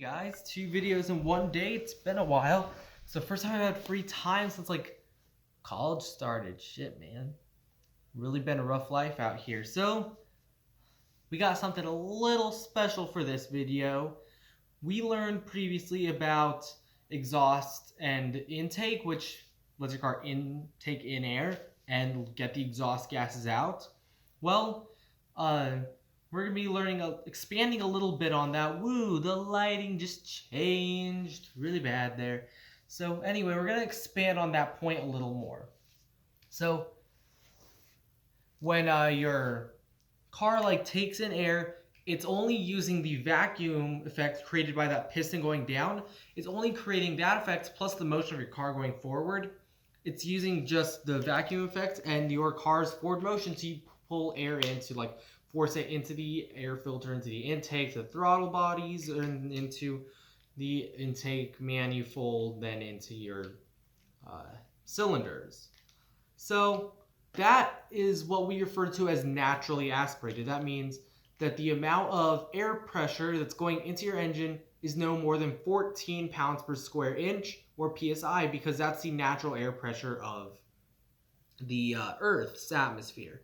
Guys, 2 videos in one day. It's been a while. It's the first time I've had free time since like college started. Shit, man. Really been a rough life out here. So we got something a little special for this video. We learned previously about exhaust and intake, which lets your car take in air and get the exhaust gases out. Well, we're going to be learning, expanding a little bit on that. Woo, the lighting just changed really bad there. So anyway, we're going to expand on that point a little more. So when your car takes in air, it's only using the vacuum effect created by that piston going down. It's only creating that effect plus the motion of your car going forward. It's using just the vacuum effect and your car's forward motion to pull air into, force it into the air filter, into the intake, the throttle bodies, and into the intake manifold, then into your cylinders. So that is what we refer to as naturally aspirated. That means that the amount of air pressure that's going into your engine is no more than 14 pounds per square inch, or PSI, because that's the natural air pressure of the Earth's atmosphere.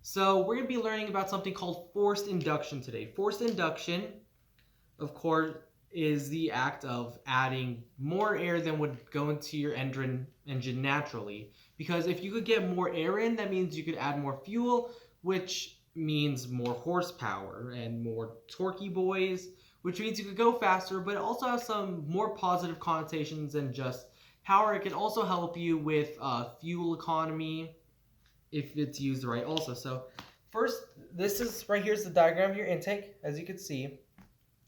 So we're going to be learning about something called forced induction today. Forced induction, of course, is the act of adding more air than would go into your engine naturally. Because if you could get more air in, that means you could add more fuel, which means more horsepower and more torquey boys, which means you could go faster, but it also has some more positive connotations than just power. It can also help you with fuel economy if it's used right also. So first, this is right here's the diagram of your intake. As you can see,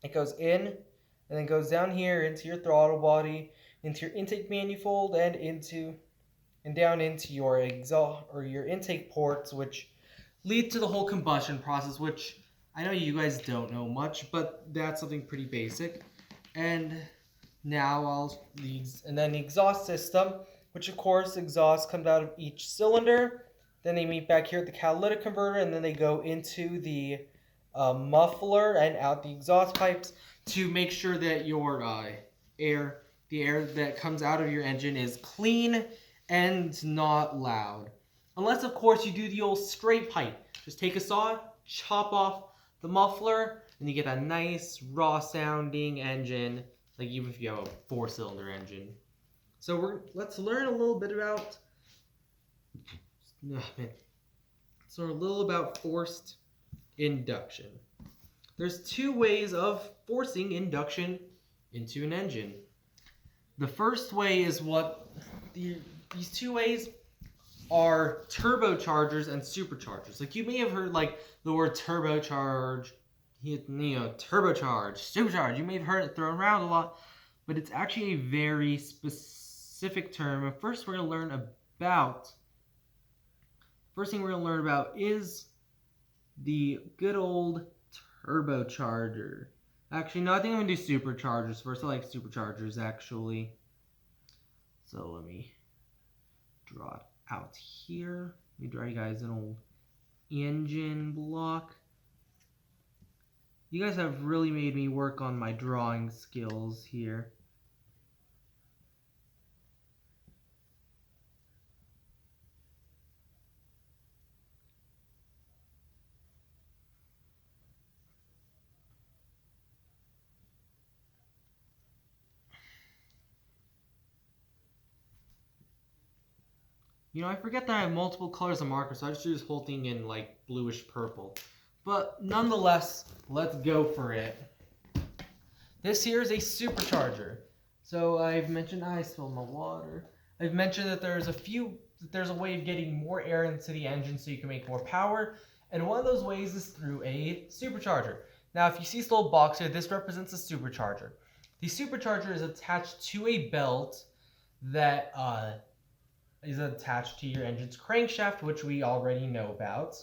it goes in and then goes down here into your throttle body, into your intake manifold, and down into your exhaust or your intake ports, which lead to the whole combustion process, which I know you guys don't know much, but that's something pretty basic. And now and then the exhaust system, which of course exhaust comes out of each cylinder. Then they meet back here at the catalytic converter, and then they go into the muffler and out the exhaust pipes to make sure that your the air that comes out of your engine is clean and not loud. Unless, of course, you do the old straight pipe. Just take a saw, chop off the muffler, and you get a nice raw-sounding engine, like even if you have a 4-cylinder engine. So let's learn a little bit about a little about forced induction. There's 2 ways of forcing induction into an engine. The first way is these 2 ways are turbochargers and superchargers. Like, you may have heard the word turbocharge, turbocharge, supercharge. You may have heard it thrown around a lot, but it's actually a very specific term. And first thing we're going to learn about is the good old turbocharger. Actually, no, I think I'm going to do superchargers first. I like superchargers, actually. So let me draw it out here. Let me draw you guys an old engine block. You guys have really made me work on my drawing skills here. I forget that I have multiple colors of marker, so I just do this whole thing in bluish purple. But nonetheless, let's go for it. This here is a supercharger. So I've mentioned, I spilled my water. I've mentioned that there's a way of getting more air into the engine so you can make more power. And one of those ways is through a supercharger. Now, if you see this little box here, this represents a supercharger. The supercharger is attached to a belt that is attached to your engine's crankshaft, which we already know about.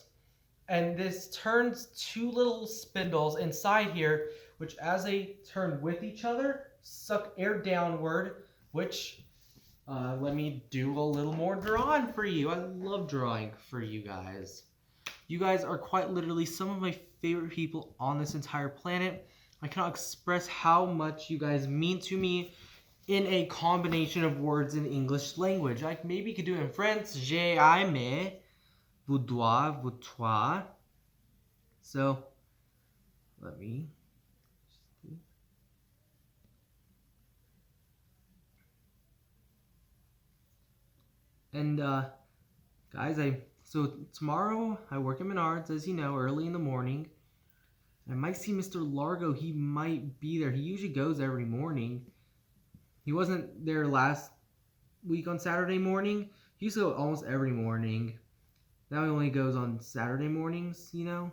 And this turns 2 little spindles inside here, which as they turn with each other, suck air downward, which, let me do a little more drawing for you. I love drawing for you guys. You guys are quite literally some of my favorite people on this entire planet. I cannot express how much you guys mean to me in a combination of words in English language. Like maybe you could do it in French. J'aime, vous dois, vous toi. So let me. And guys, so tomorrow I work at Menards, as you know, early in the morning. I might see Mr. Largo. He might be there. He usually goes every morning. He wasn't there last week on Saturday morning. He used to go almost every morning. Now he only goes on Saturday mornings, you know?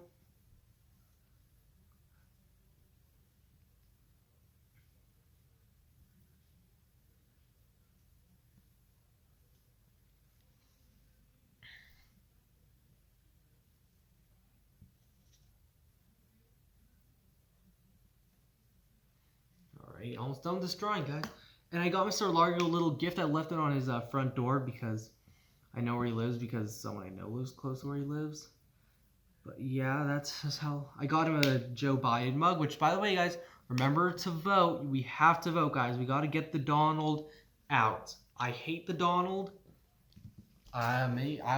Alright, almost done with this drawing, guys. And I got Mr. Largo a little gift. I left it on his front door because I know where he lives, because someone I know lives close to where he lives. But yeah, that's just how I got him a Joe Biden mug, which, by the way, guys, remember to vote. We have to vote, guys. We got to get the Donald out. I hate the Donald. I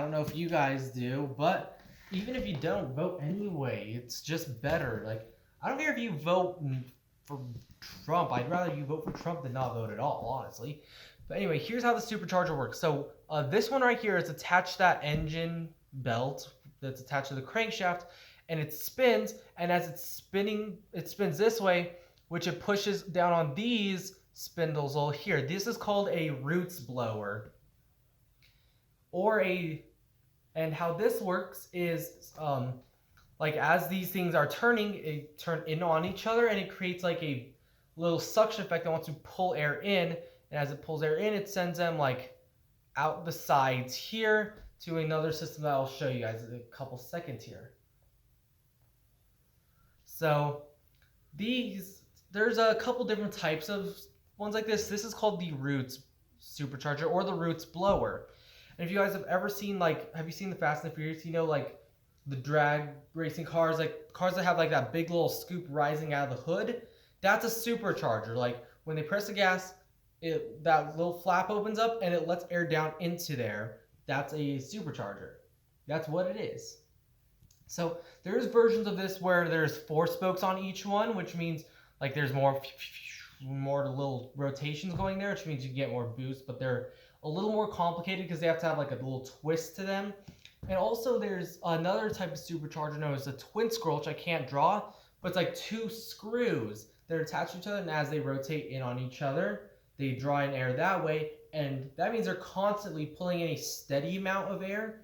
don't know if you guys do, but even if you don't, vote anyway. It's just better. Like, I don't care if you vote for Trump. I'd rather you vote for Trump than not vote at all, honestly. But anyway, here's how the supercharger works. So this one right here is attached to that engine belt that's attached to the crankshaft, and it spins, and as it's spinning, it spins this way, which it pushes down on these spindles all here. This is called a roots blower. And how this works is like as these things are turning, it turn in on each other, and it creates like a little suction effect that wants to pull air in, and as it pulls air in, it sends them like out the sides here to another system that I'll show you guys in a couple seconds here. So there's a couple different types of ones like this. This is called the roots supercharger or the roots blower. And if you guys have ever seen, like, have you seen the Fast and the Furious? You know, like the drag racing cars, like cars that have like that big little scoop rising out of the hood. That's a supercharger. Like when they press the gas, that little flap opens up and it lets air down into there. That's a supercharger. That's what it is. So there's versions of this where there's 4 spokes on each one, which means like there's more little rotations going there, which means you get more boost, but they're a little more complicated because they have to have like a little twist to them. And also there's another type of supercharger known as a twin scroll, which I can't draw, but it's like 2 screws that are attached to each other, and as they rotate in on each other, they draw in air that way, and that means they're constantly pulling in a steady amount of air,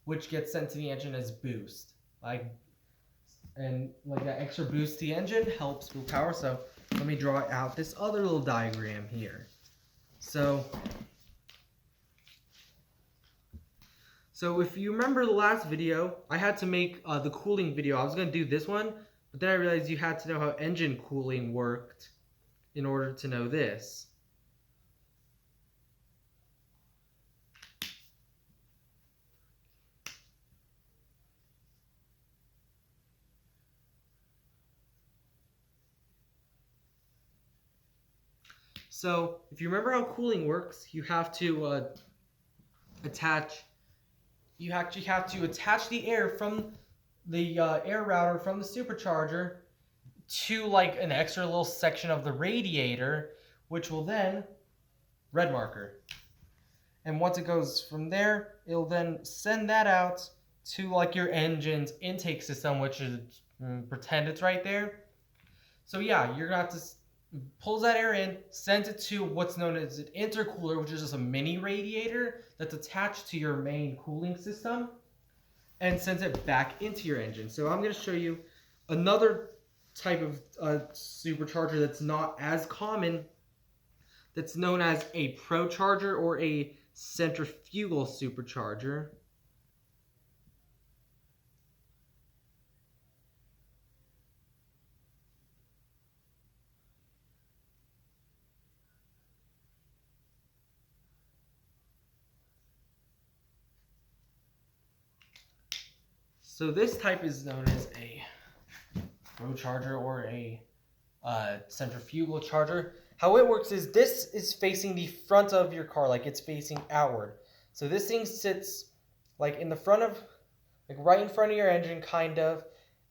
which gets sent to the engine as boost. And that extra boost to the engine helps with power. So let me draw out this other little diagram here. So if you remember the last video, I had to make the cooling video. I was going to do this one, but then I realized you had to know how engine cooling worked in order to know this. So if you remember how cooling works, you have to attach the air from the air router from the supercharger to like an extra little section of the radiator, which will then red marker. And once it goes from there, it'll then send that out to like your engine's intake system, which is pretend it's right there. So yeah, you're gonna have to pulls that air in, sends it to what's known as an intercooler, which is just a mini radiator that's attached to your main cooling system, and sends it back into your engine. So I'm going to show you another type of supercharger that's not as common, that's known as a procharger or a centrifugal supercharger. So this type is known as a procharger or a centrifugal charger. How it works is this is facing the front of your car, like it's facing outward. So this thing sits like in the front of, like right in front of your engine, kind of,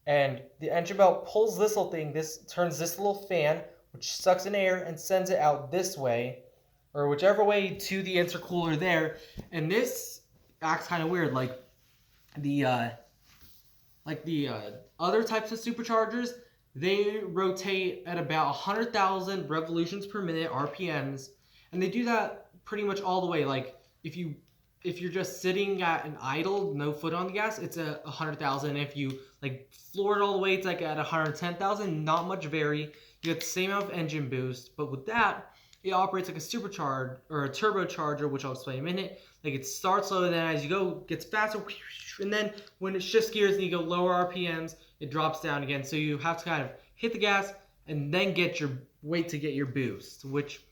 and the engine belt pulls this little thing. This turns this little fan, which sucks in air and sends it out this way, or whichever way to the intercooler there. And this acts kind of weird, like the other types of superchargers. They rotate at about 100,000 revolutions per minute, RPMs, and they do that pretty much all the way. Like if you're just sitting at an idle, no foot on the gas, it's a 100,000. If you like floor it all the way, it's like at 110,000. Not much vary. You get the same amount of engine boost, but with that, it operates like a supercharger or a turbocharger, which I'll explain in a minute. Like it starts slow, and then as you go, gets faster, and then when it shifts gears and you go lower RPMs, it drops down again. So you have to kind of hit the gas and then wait to get your boost, which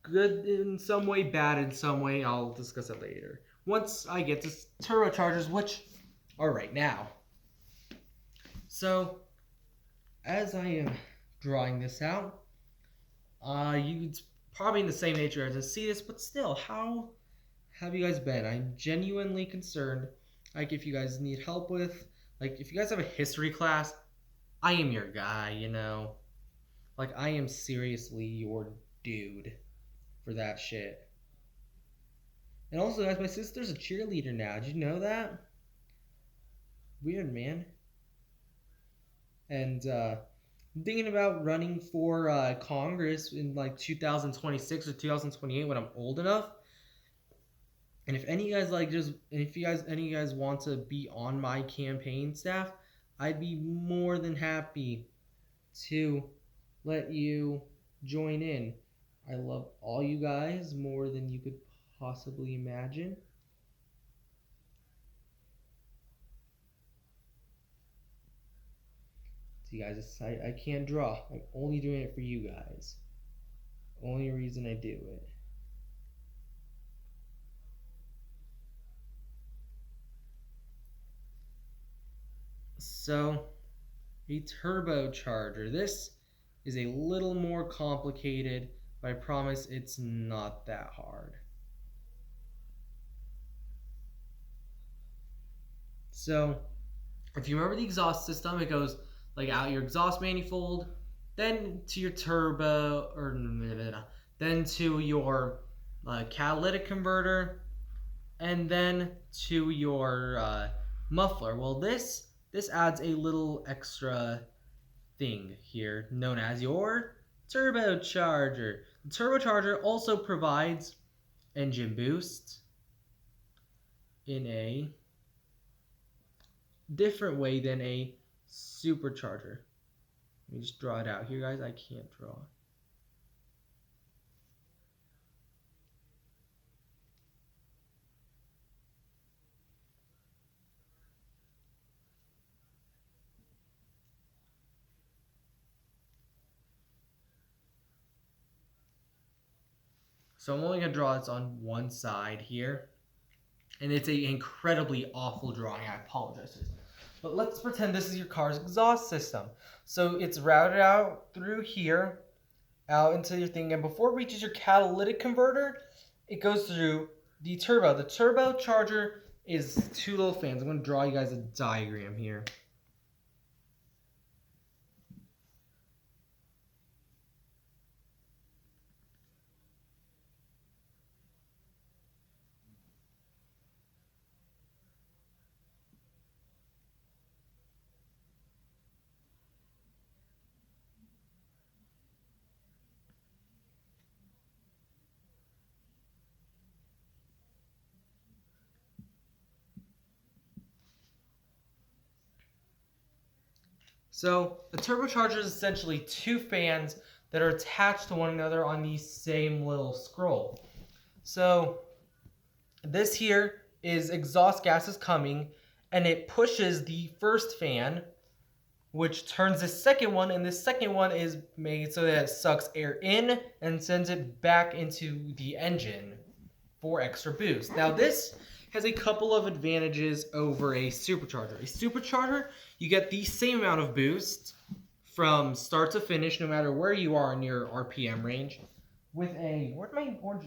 good in some way, bad in some way. I'll discuss it later once I get to turbochargers, which are right now. So as I am drawing this out, it's probably in the same nature as to see this, but still, how have you guys been? I'm genuinely concerned. Like, if you guys need help with, like, if you guys have a history class, I am your guy, you know? Like, I am seriously your dude for that shit. And also, guys, my sister's a cheerleader now. Did you know that? Weird, man. And, I'm thinking about running for Congress in, like, 2026 or 2028 when I'm old enough. And if any of you guys want to be on my campaign staff, I'd be more than happy to let you join in. I love all you guys more than you could possibly imagine. See, guys, I can't draw. I'm only doing it for you guys. Only reason I do it. So, a turbocharger. This is a little more complicated, but I promise it's not that hard. So, if you remember the exhaust system, it goes like out your exhaust manifold, then to your turbo, or then to your catalytic converter, and then to your muffler. Well, this adds a little extra thing here known as your turbocharger. The turbocharger also provides engine boost in a different way than a supercharger. Let me just draw it out here, guys. I can't draw. So I'm only going to draw this on one side here. And it's an incredibly awful drawing. I apologize. But let's pretend this is your car's exhaust system. So it's routed out through here, out into your thing. And before it reaches your catalytic converter, it goes through the turbo. The turbocharger is two little fans. I'm going to draw you guys a diagram here. So a turbocharger is essentially two fans that are attached to one another on the same little scroll. So this here is exhaust gases coming, and it pushes the first fan, which turns the second one, and the second one is made so that it sucks air in and sends it back into the engine for extra boost. Now this has a couple of advantages over a supercharger. A supercharger, you get the same amount of boost from start to finish, no matter where you are in your RPM range, with a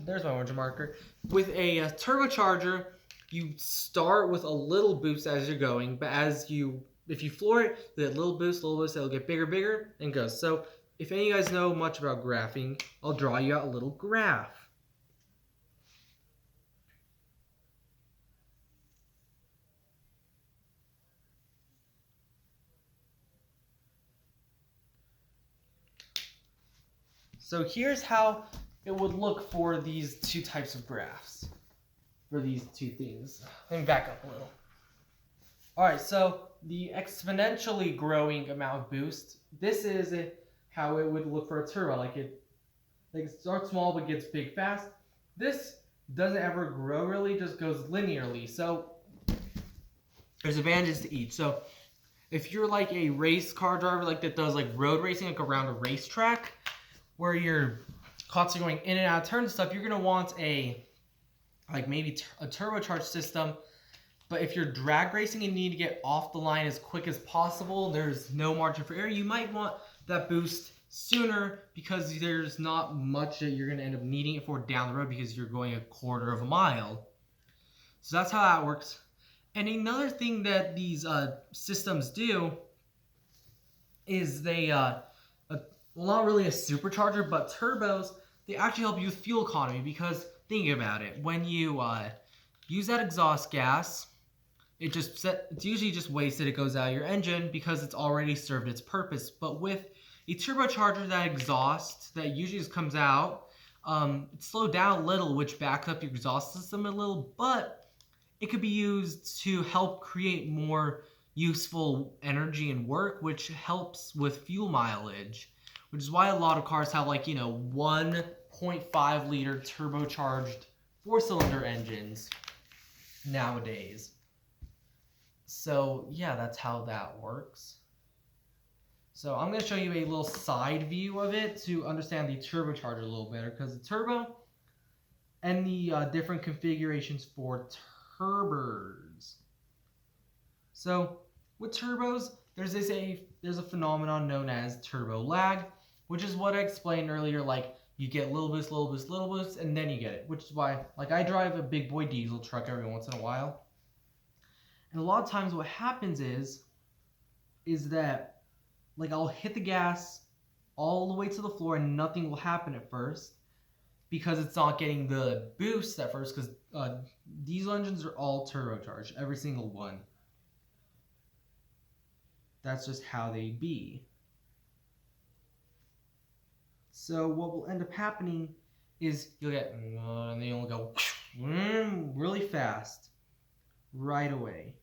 there's my orange marker. With a turbocharger, you start with a little boost as you're going, but if you floor it, that little boost, it'll get bigger, bigger, and goes. So if any of you guys know much about graphing, I'll draw you out a little graph. So here's how it would look for these two types of graphs, for these two things. Let me back up a little. All right, so the exponentially growing amount of boost, this is how it would look for a turbo. Like it starts small but gets big fast. This doesn't ever grow really, just goes linearly. So there's advantages to each. So if you're like a race car driver like that does like road racing, like around a racetrack, where you're constantly going in and out of turns and stuff, you're gonna want maybe a turbocharged system. But if you're drag racing and need to get off the line as quick as possible, there's no margin for error, you might want that boost sooner because there's not much that you're gonna end up needing it for down the road because you're going a quarter of a mile. So that's how that works. And another thing that these systems do is they well, not really a supercharger, but turbos, they actually help you with fuel economy because think about it. When you use that exhaust gas, it's usually just wasted. It goes out of your engine because it's already served its purpose. But with a turbocharger, that exhaust that usually just comes out, it's slowed down a little, which backs up your exhaust system a little, but it could be used to help create more useful energy and work, which helps with fuel mileage. Which is why a lot of cars have 1.5 liter turbocharged 4-cylinder engines nowadays. So yeah, that's how that works. So I'm going to show you a little side view of it to understand the turbocharger a little better, because the turbo and the different configurations for turbos. So with turbos, there's a phenomenon known as turbo lag, which is what I explained earlier. Like you get little boost, little boost, little boost, and then you get it. Which is why, like, I drive a big boy diesel truck every once in a while, and a lot of times what happens is that like I'll hit the gas all the way to the floor and nothing will happen at first because it's not getting the boost at first, because diesel engines are all turbocharged, every single one. That's just how they be. So what will end up happening is you'll get, and they only go really fast right away.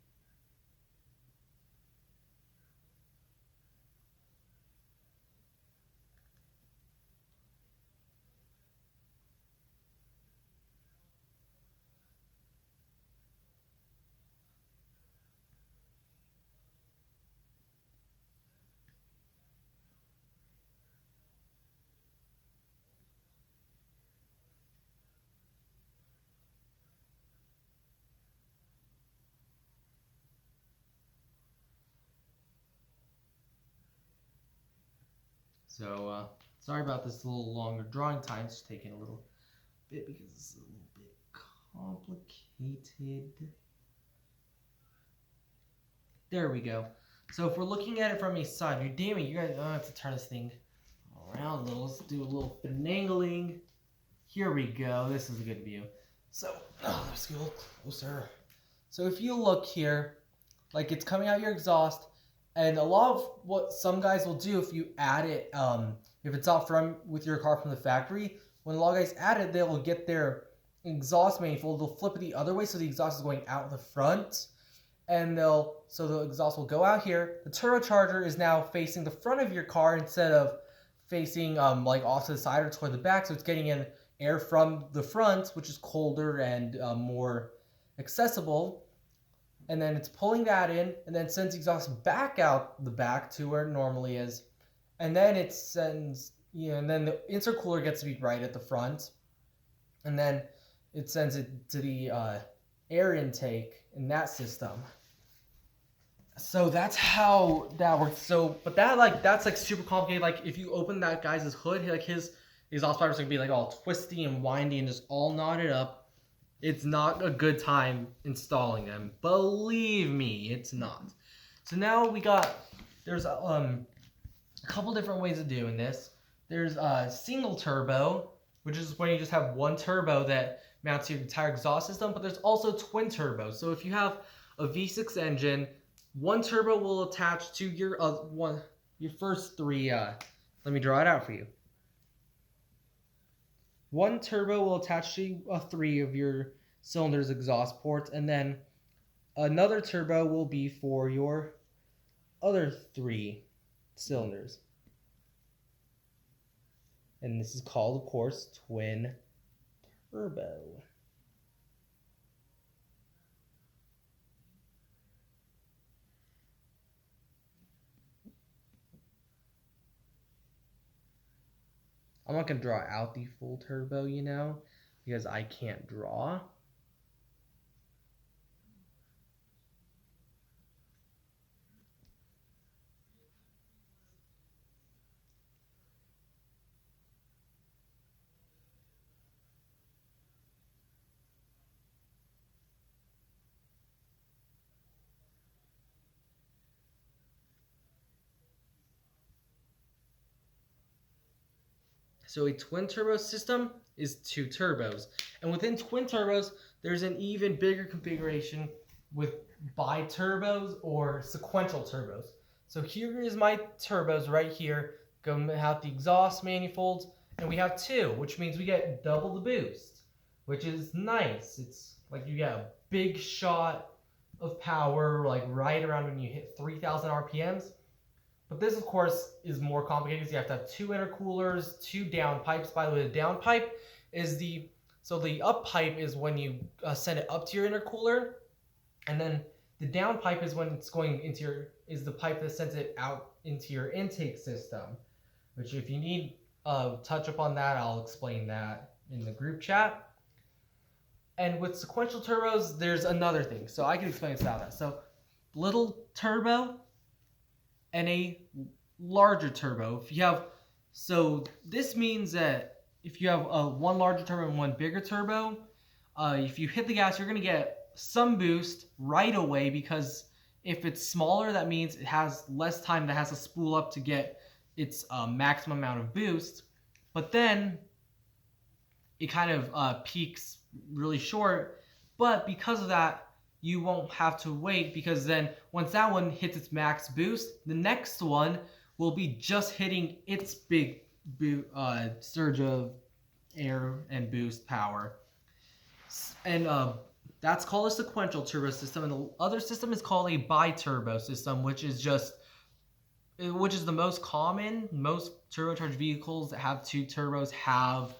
So sorry about this little longer drawing time. It's taking a little bit because it's a little bit complicated. There we go. So if we're looking at it from a side view, damn it, you guys, I have to turn this thing around a little. Let's do a little finagling. Here we go. This is a good view. So let's get a little closer. So if you look here, like it's coming out your exhaust. And a lot of what some guys will do, if you add it, if it's out with your car from the factory, when a lot of guys add it, they will get their exhaust manifold, they'll flip it the other way, so the exhaust is going out the front, and so the exhaust will go out here. The turbocharger is now facing the front of your car instead of facing like off to the side or toward the back, so it's getting in air from the front, which is colder and more accessible. And then it's pulling that in, and then sends exhaust back out the back to where it normally is. And then it sends, and then the intercooler gets to be right at the front. And then it sends it to the air intake in that system. So that's how that works. So, but that's like super complicated. Like if you open that guy's hood, like his exhaust pipes gonna be like all twisty and windy and just all knotted up. It's not a good time installing them. Believe me, it's not. So now there's a couple different ways of doing this. There's a single turbo, which is when you just have one turbo that mounts your entire exhaust system, but there's also twin turbos. So if you have a V6 engine, one turbo will attach to your first three. Let me draw it out for you. One turbo will attach to three of your cylinders exhaust ports, and then another turbo will be for your other three cylinders. And this is called, of course, twin turbo. I'm not going to draw out the full turbo, because I can't draw. So a twin turbo system is two turbos. And within twin turbos, there's an even bigger configuration with bi-turbos or sequential turbos. So here is my turbos right here. Going to have the exhaust manifolds, and we have two, which means we get double the boost, which is nice. It's like you get a big shot of power, like right around when you hit 3,000 RPMs. But this, of course, is more complicated because you have to have two intercoolers, two down pipes. By the way, the down pipe is the up pipe is when you send it up to your intercooler, and then the down pipe is when it's going into the pipe that sends it out into your intake system. Which, if you need touch up on that, I'll explain that in the group chat. And with sequential turbos, there's another thing. So I can explain this about that. So little turbo and a larger turbo. So this means that if you have one larger turbo and one bigger turbo, if you hit the gas, you're going to get some boost right away, because if it's smaller, that means it has less time that has to spool up to get its maximum amount of boost. But then it kind of peaks really short. But because of that, you won't have to wait, because then once that one hits its max boost, the next one will be just hitting its big surge of air and boost power. And that's called a sequential turbo system. And the other system is called a bi-turbo system, which is the most common. Most turbocharged vehicles that have two turbos have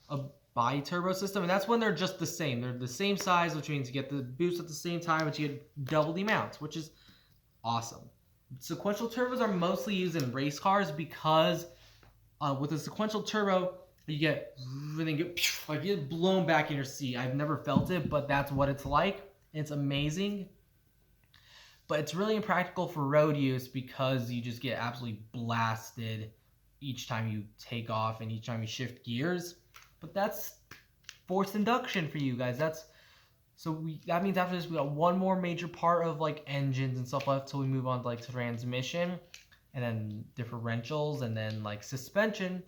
a bi-turbo system, and that's when they're just the same. They're the same size, which means you get the boost at the same time, but you get double the amount, which is awesome. Sequential turbos are mostly used in race cars because with a sequential turbo, you get blown back in your seat. I've never felt it, but that's what it's like. It's amazing. But it's really impractical for road use because you just get absolutely blasted each time you take off and each time you shift gears. But that's forced induction for you guys. That means after this we got one more major part of like engines and stuff left till we move on to like transmission, and then differentials, and then like suspension.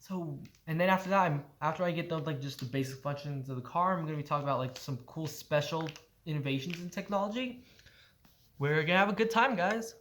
And then after that, after I get done like just the basic functions of the car, I'm gonna be talking about like some cool special innovations in technology. We're gonna have a good time, guys.